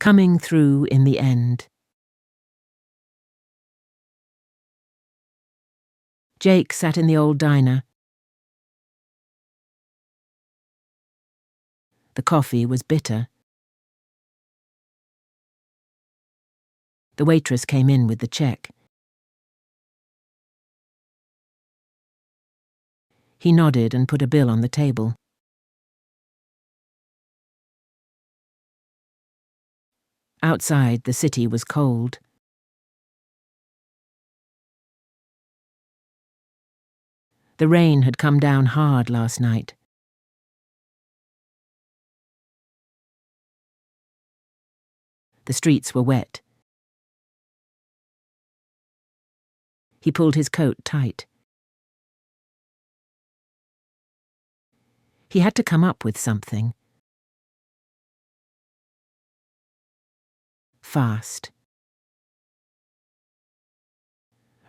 Coming through in the end. Jake sat in the old diner. The coffee was bitter. The waitress came in with the check. He nodded and put a bill on the table. Outside, the city was cold. The rain had come down hard last night. The streets were wet. He pulled his coat tight. He had to come up with something. Fast.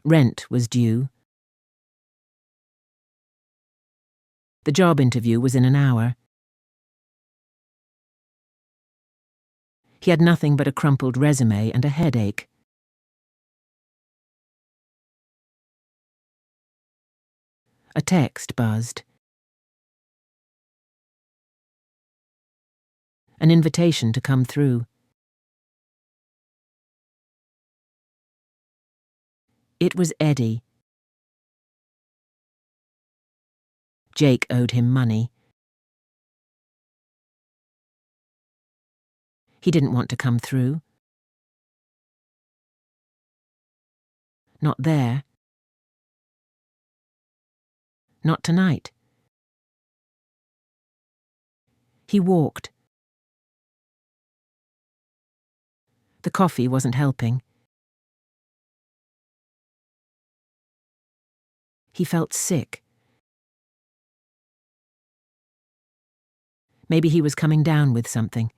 Rent was due. The job interview was in an hour. He had nothing but a crumpled resume and a headache. A text buzzed. An invitation to come through. It was Eddie. Jake owed him money. He didn't want to come through. Not there. Not tonight. He walked. The coffee wasn't helping. He felt sick. Maybe he was coming down with something.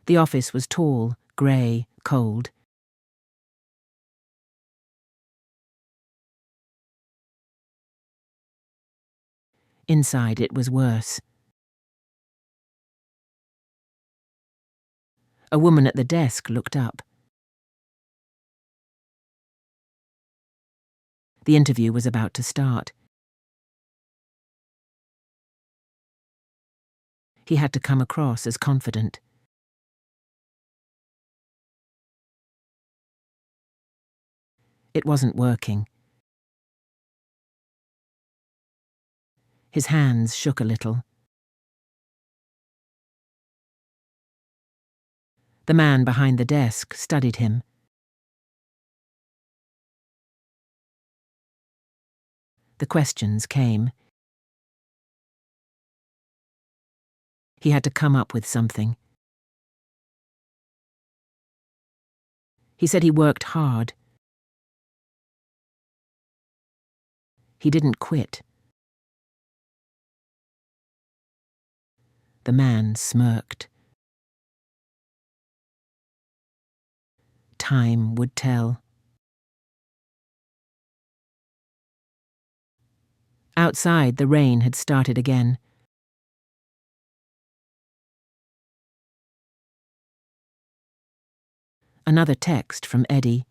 The office was tall, grey, cold. Inside it was worse. A woman at the desk looked up. The interview was about to start. He had to come across as confident. It wasn't working. His hands shook a little. The man behind the desk studied him. The questions came. He had to come up with something. He said he worked hard. He didn't quit. The man smirked. Time would tell. Outside, the rain had started again. Another text from Eddie.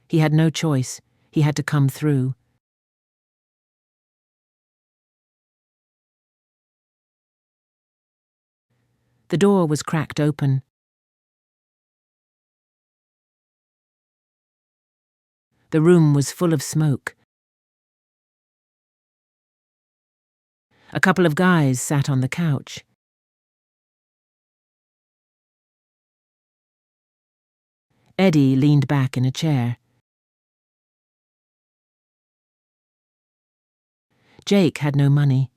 He had no choice. He had to come through. The door was cracked open. The room was full of smoke. A couple of guys sat on the couch. Eddie leaned back in a chair. Jake had no money.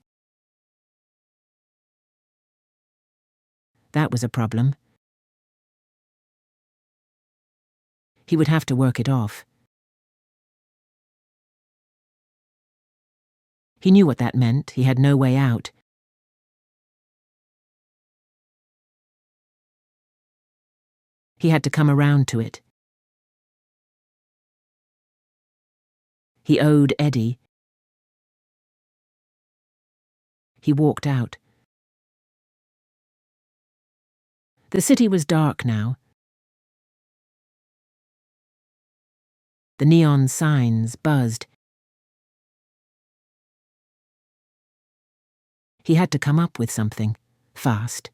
That was a problem. He would have to work it off. He knew what that meant. He had no way out. He had to come around to it. He owed Eddie. He walked out. The city was dark now. The neon signs buzzed. He had to come up with something, fast.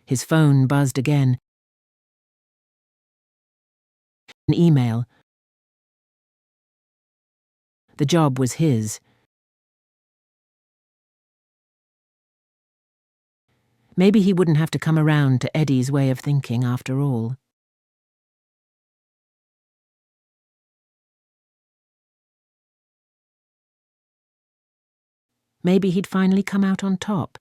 His phone buzzed again. An email. The job was his. Maybe he wouldn't have to come around to Eddie's way of thinking after all. Maybe he'd finally come out on top.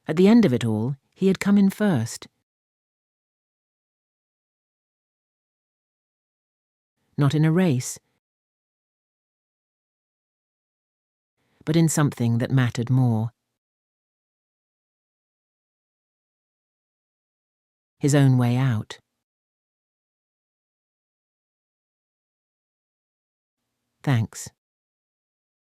At the end of it all, he had come in first. Not in a race, but in something that mattered more. His own way out. Thanks.